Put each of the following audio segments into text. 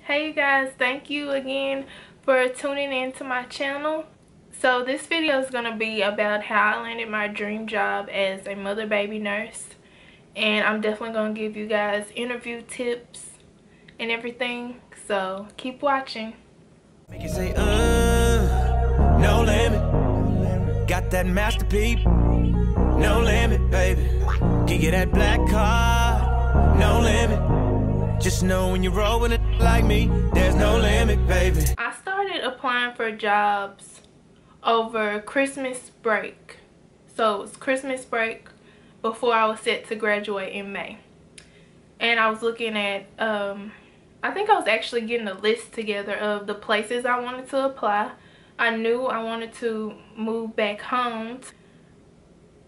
Hey you guys, thank you again for tuning in to my channel. So this video is going to be about how I landed my dream job as a mother baby nurse, and I'm definitely going to give you guys interview tips and everything, so keep watching. Make you say no limit, got that masterpiece, no limit, baby. Give you that black card, no limit. Just know when you roll with it like me, there's no limit, baby. I started applying for jobs over Christmas break. So it was Christmas break before I was set to graduate in May. And I was looking at, I think I was actually getting a list together of the places I wanted to apply. I knew I wanted to move back home.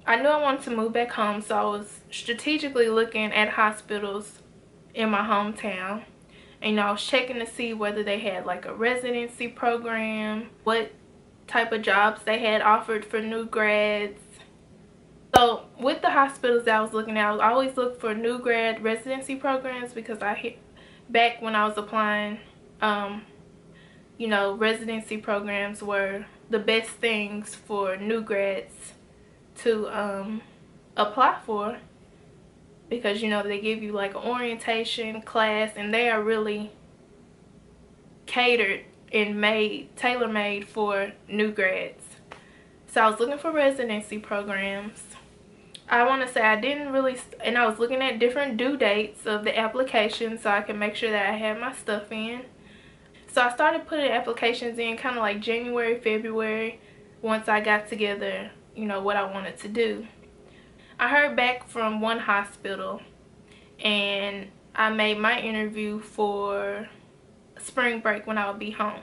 so I was strategically looking at hospitals in my hometown. And I was checking to see whether they had like a residency program, what type of jobs they had offered for new grads. So with the hospitals that I was looking at, I always look for new grad residency programs, because back when I was applying, you know, residency programs were the best things for new grads to apply for, because you know they give you like an orientation class and they are really catered and tailor-made for new grads. So I was looking for residency programs. I want to say I didn't really, and I was looking at different due dates of the application so I could make sure that I had my stuff in. So I started putting applications in kind of like January, February, once I got together, you know, what I wanted to do. I heard back from one hospital and I made my interview for spring break when I would be home.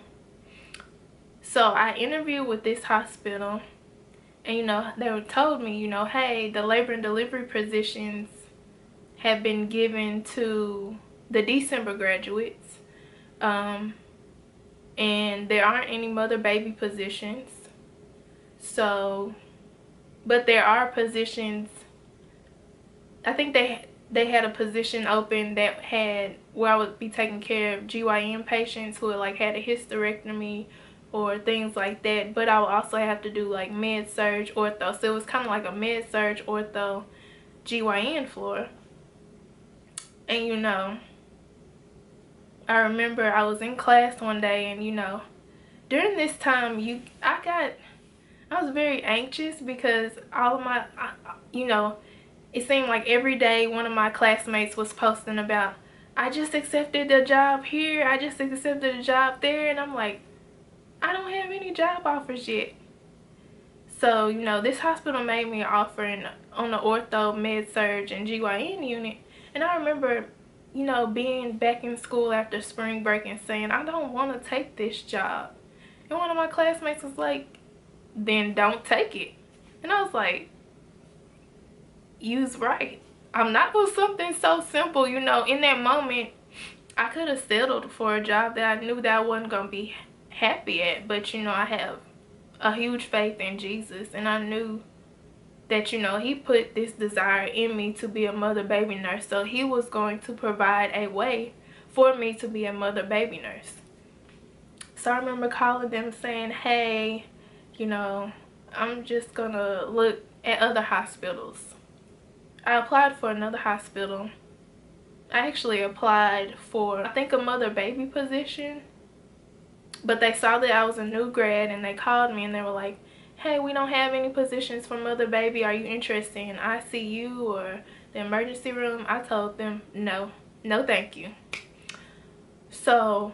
So I interviewed with this hospital, and you know, they told me, you know, hey, the labor and delivery positions have been given to the December graduates, and there aren't any mother baby positions. So, but there are positions. I think they had a position open that had where I would be taking care of GYN patients who had like had a hysterectomy or things like that, but I would also have to do like med surg, ortho. So it was kind of like a med surg, ortho, GYN floor. And you know, I remember I was in class one day, and you know, during this time I was very anxious because all of my, you know, it seemed like every day one of my classmates was posting about, I just accepted a job here, I just accepted a job there, and I'm like, I don't have any job offers yet. So, you know, this hospital made me an offer on the ortho, med surg, and GYN unit. And I remember, you know, being back in school after spring break and saying, I don't want to take this job. And one of my classmates was like, then don't take it. And I was like, you's right. I'm not for something so simple. You know, in that moment I could have settled for a job that I knew that I wasn't gonna be happy at, but you know, I have a huge faith in Jesus, and I knew that, you know, he put this desire in me to be a mother baby nurse, so he was going to provide a way for me to be a mother baby nurse. So I remember calling them saying, hey, you know, I'm just gonna look at other hospitals. I applied for another hospital. I actually applied for, I think, a mother baby position, but they saw that I was a new grad and they called me and they were like, hey, we don't have any positions for mother baby, are you interested in ICU or the emergency room? I told them no thank you. So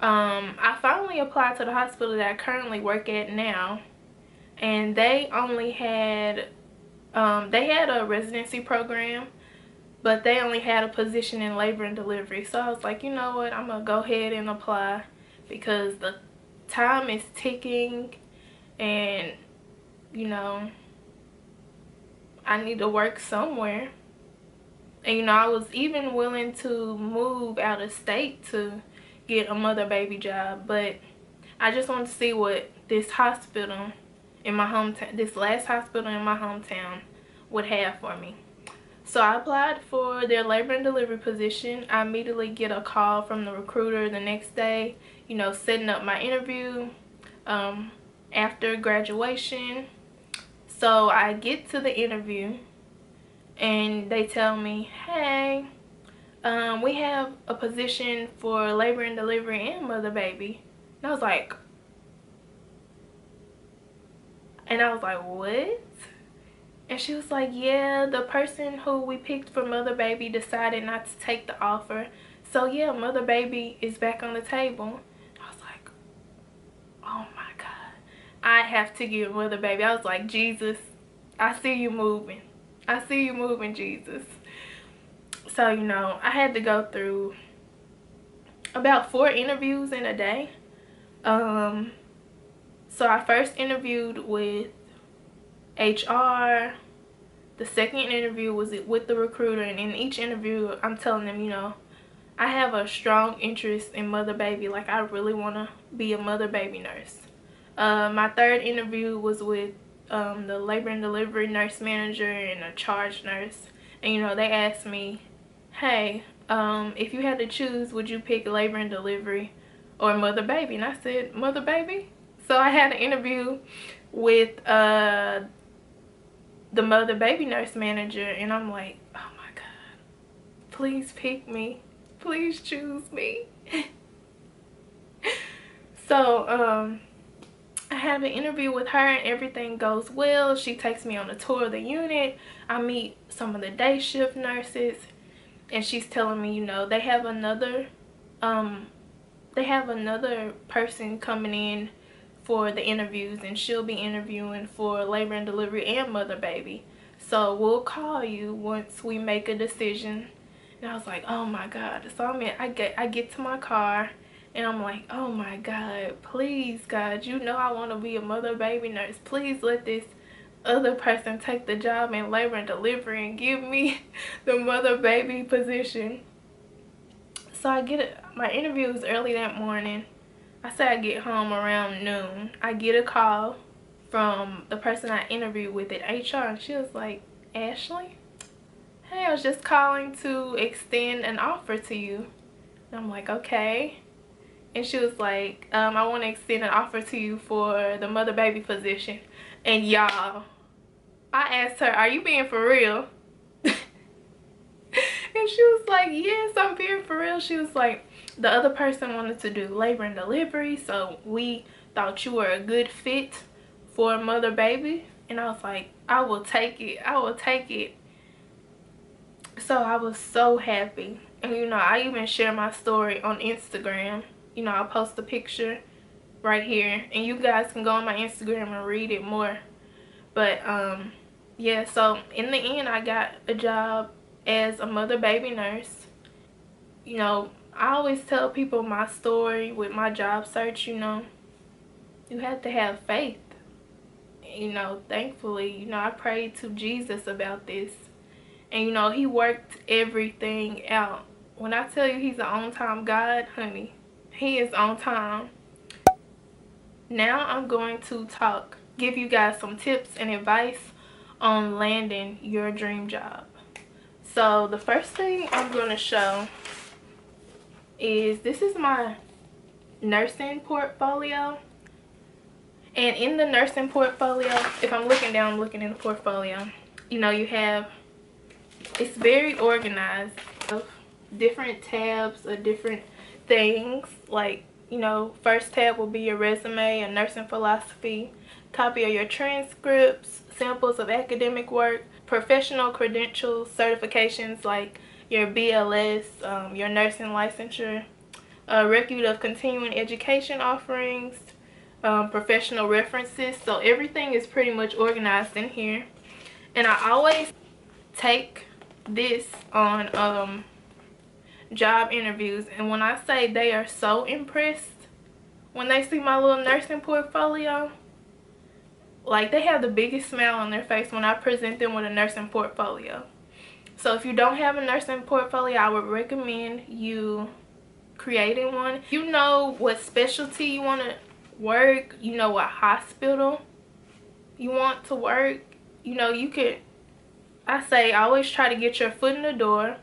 I finally applied to the hospital that I currently work at now, and they only had they had a residency program, but they only had a position in labor and delivery. So I was like, you know what, I'm gonna go ahead and apply, because the time is ticking and, you know, I need to work somewhere. And you know, I was even willing to move out of state to get a mother baby job, but I just wanted to see what this hospital in my hometown, this last hospital in my hometown, would have for me. So I applied for their labor and delivery position. I immediately get a call from the recruiter the next day, you know, setting up my interview after graduation. So I get to the interview and they tell me, hey, we have a position for labor and delivery and mother baby. And I was like, what? And she was like, yeah, the person who we picked for mother baby decided not to take the offer. So yeah, mother baby is back on the table. I was like, oh my God, I have to get mother baby. I was like, Jesus, I see you moving. I see you moving, Jesus. So, you know, I had to go through about 4 interviews in a day. So I first interviewed with HR. The second interview was with the recruiter, and in each interview I'm telling them, you know, I have a strong interest in mother baby. Like, I really want to be a mother baby nurse. My third interview was with the labor and delivery nurse manager and a charge nurse, and you know, they asked me, hey, if you had to choose, would you pick labor and delivery or mother baby? And I said, mother baby. So I had an interview with the mother baby nurse manager, and I'm like, oh my God, please pick me, please choose me. So I have an interview with her and everything goes well. She takes me on a tour of the unit. I meet some of the day shift nurses, and she's telling me, you know, they have another person coming in for the interviews, and she'll be interviewing for labor and delivery and mother baby. So we'll call you once we make a decision. And I was like, oh my God. So I get to my car, and I'm like, oh my God, please God, you know I want to be a mother baby nurse. Please let this other person take the job in labor and delivery and give me the mother baby position. So I get it. My interview was early that morning. I say I get home around noon. I get a call from the person I interviewed with at HR, and she was like, Ashley, hey, I was just calling to extend an offer to you. And I'm like, okay. And she was like, I want to extend an offer to you for the mother baby position. And y'all, I asked her, are you being for real? And she was like, yes, I'm being for real. She was like, the other person wanted to do labor and delivery, so we thought you were a good fit for mother baby. And I was like, I will take it, I will take it. So I was so happy. And you know, I even share my story on Instagram. You know, I'll post a picture right here, and you guys can go on my Instagram and read it more. But yeah, so in the end I got a job as a mother baby nurse. You know, I always tell people my story with my job search. You know, you have to have faith. You know, thankfully, you know, I prayed to Jesus about this, and you know, he worked everything out. When I tell you he's an on-time God, honey, he is on time. Now I'm going to give you guys some tips and advice on landing your dream job. So the first thing I'm going to show is, this is my nursing portfolio. And in the nursing portfolio, if I'm looking down, I'm looking in the portfolio, you know, you have, it's very organized, different tabs of different things. Like, you know, first tab will be your resume, a nursing philosophy, copy of your transcripts, samples of academic work, professional credentials, certifications like your BLS, your nursing licensure, a record of continuing education offerings, professional references. So everything is pretty much organized in here. And I always take this on job interviews, and when I say they are so impressed when they see my little nursing portfolio, like, they have the biggest smile on their face when I present them with a nursing portfolio. So if you don't have a nursing portfolio, I would recommend you creating one. You know what specialty you want to work, you know what hospital you want to work, you know, you could I say always try to get your foot in the door,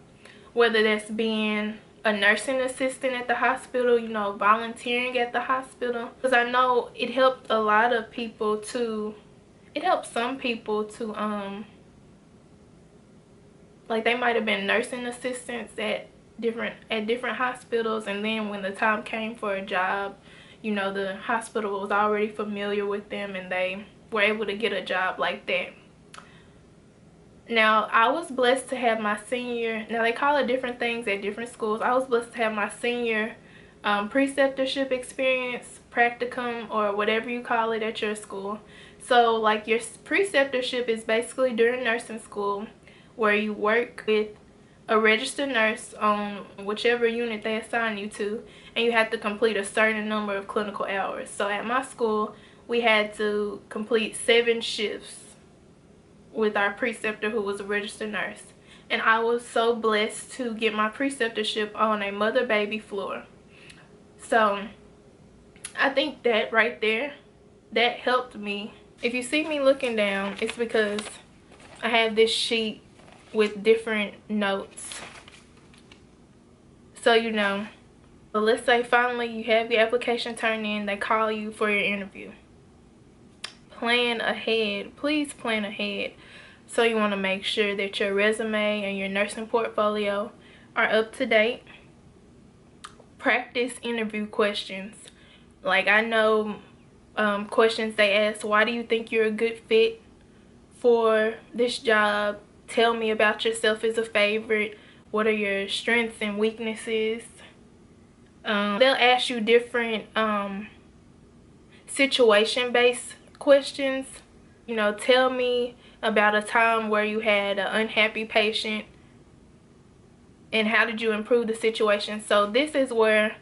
whether that's being a nursing assistant at the hospital, you know, volunteering at the hospital. Because I know it helped a lot of people to, it helped some people to, like they might have been nursing assistants at different hospitals, and then when the time came for a job, you know, the hospital was already familiar with them and they were able to get a job like that. Now, I was blessed to have my senior, now they call it different things at different schools. I was blessed to have my senior preceptorship experience, practicum, or whatever you call it at your school. So like your preceptorship is basically during nursing school, where you work with a registered nurse on whichever unit they assign you to, and you have to complete a certain number of clinical hours. So at my school, we had to complete 7 shifts with our preceptor, who was a registered nurse. And I was so blessed to get my preceptorship on a mother-baby floor. So I think that right there, that helped me. If you see me looking down, it's because I have this sheet with different notes. So you know, so let's say finally you have your application turned in, they call you for your interview. Plan ahead, please plan ahead. So you want to make sure that your resume and your nursing portfolio are up to date. Practice interview questions. Like I know questions they ask, why do you think you're a good fit for this job? Tell me about yourself as a favorite. What are your strengths and weaknesses? They'll ask you different situation-based questions. You know, tell me about a time where you had an unhappy patient and how did you improve the situation. So this is where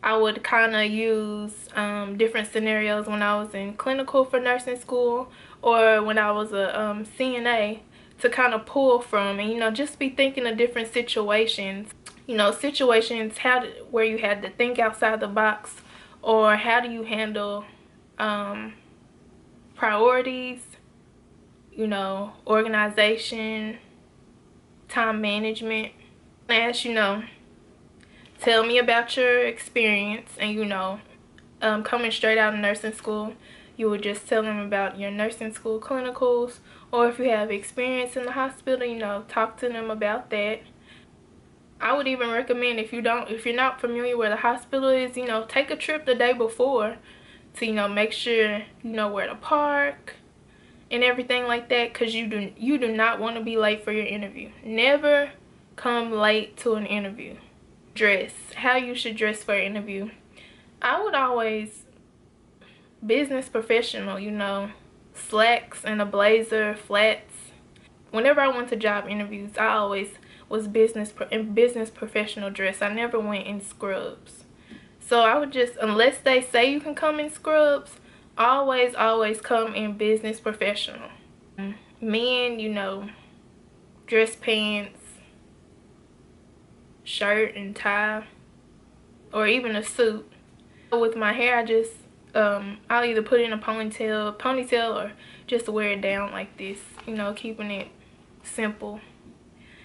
I would kind of use different scenarios when I was in clinical for nursing school, or when I was a CNA, to kind of pull from, and you know, just be thinking of different situations. You know, situations where you had to think outside the box, or how do you handle priorities, you know, organization, time management. As you know, tell me about your experience. And you know, coming straight out of nursing school, you would just tell them about your nursing school clinicals, or if you have experience in the hospital, you know, talk to them about that. I would even recommend, if you're not familiar where the hospital is, you know, take a trip the day before to, you know, make sure you know where to park and everything like that, because you do not want to be late for your interview. Never come late to an interview. Dress, how you should dress for an interview. I would always business professional, you know, slacks and a blazer, flats. Whenever I went to job interviews, I always was business professional dress. I never went in scrubs. So I would just, unless they say you can come in scrubs, always come in business professional. Men, you know, dress pants, shirt and tie, or even a suit. With my hair, I just I'll either put in a ponytail or just wear it down like this, you know, keeping it simple.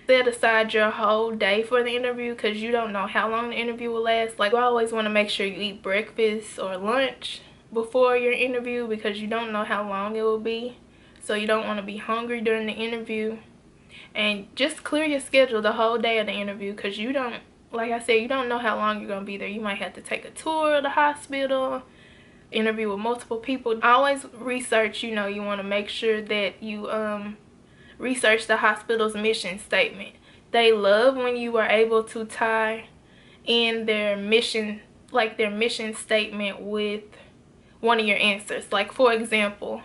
Set aside your whole day for the interview, because you don't know how long the interview will last. Like, I always want to make sure you eat breakfast or lunch before your interview, because you don't know how long it will be. So you don't want to be hungry during the interview. And just clear your schedule the whole day of the interview, because you don't, like I said, you don't know how long you're going to be there. You might have to take a tour of the hospital, interview with multiple people. Always research, you know, you want to make sure that you research the hospital's mission statement. They love when you are able to tie in their mission, like their mission statement, with one of your answers. Like, for example,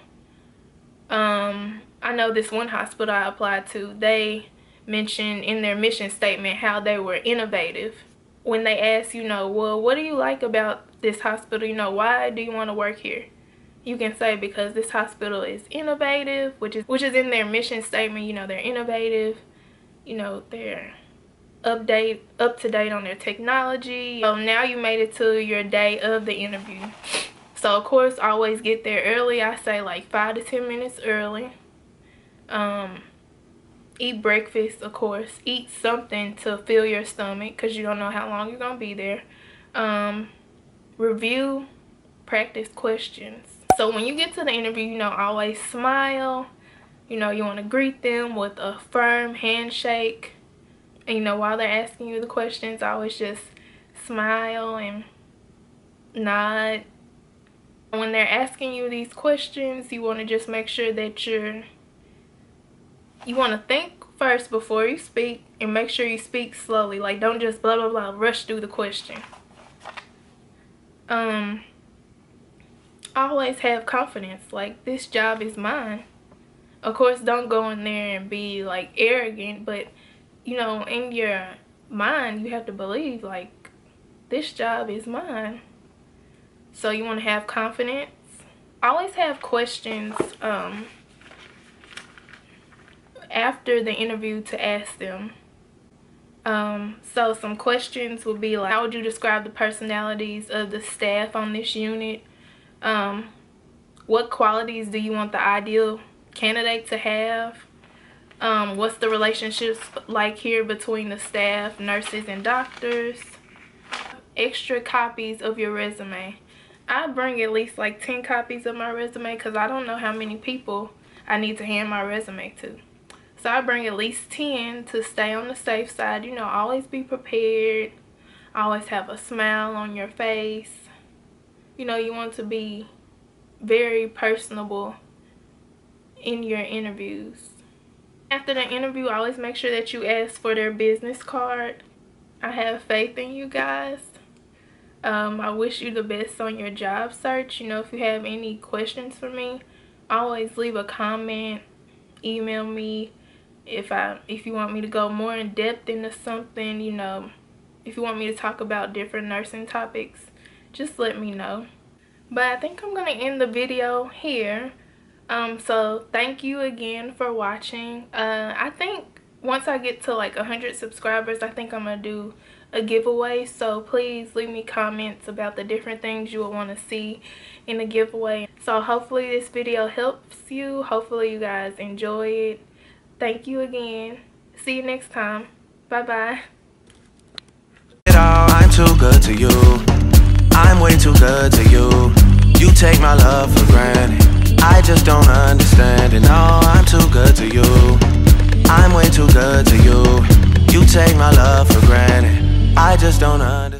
I know this one hospital I applied to, they mentioned in their mission statement how they were innovative. When they ask, you know, well, what do you like about this hospital? You know, why do you want to work here? You can say, because this hospital is innovative, which is in their mission statement. You know, they're innovative. You know, they're up to date on their technology. So now you made it to your day of the interview. So of course, always get there early. I say like 5 to 10 minutes early. Eat breakfast, of course. Eat something to fill your stomach because you don't know how long you're going to be there. Review, practice questions. So when you get to the interview, you know, always smile. You know, you want to greet them with a firm handshake. And, you know, while they're asking you the questions, always just smile and nod. When they're asking you these questions, you want to just make sure that you want to think first before you speak, and make sure you speak slowly. Like, don't just blah blah blah rush through the question. Always have confidence, like, this job is mine. Of course, don't go in there and be like arrogant, but you know, in your mind you have to believe, like, this job is mine. So you want to have confidence. Always have questions after the interview to ask them. So some questions will be like, how would you describe the personalities of the staff on this unit? What qualities do you want the ideal candidate to have? What's the relationships like here between the staff, nurses, and doctors? Extra copies of your resume. I bring at least like 10 copies of my resume because I don't know how many people I need to hand my resume to. So I bring at least 10 to stay on the safe side. You know, always be prepared. Always have a smile on your face. You know, you want to be very personable in your interviews. After the interview, always make sure that you ask for their business card. I have faith in you guys. I wish you the best on your job search. You know, if you have any questions for me, always leave a comment, email me. If you want me to go more in depth into something, you know, if you want me to talk about different nursing topics, just let me know. But I think I'm gonna end the video here. So thank you again for watching. I think once I get to like 100 subscribers, I think I'm gonna do a giveaway. So please leave me comments about the different things you would want to see in the giveaway. So hopefully this video helps you. Hopefully you guys enjoy it. Thank you again. See you next time. Bye bye. I'm too good to you. I'm way too good to you. You take my love for granted. I just don't understand it. No, I'm too good to you. I'm way too good to you. You take my love for granted. I just don't understand.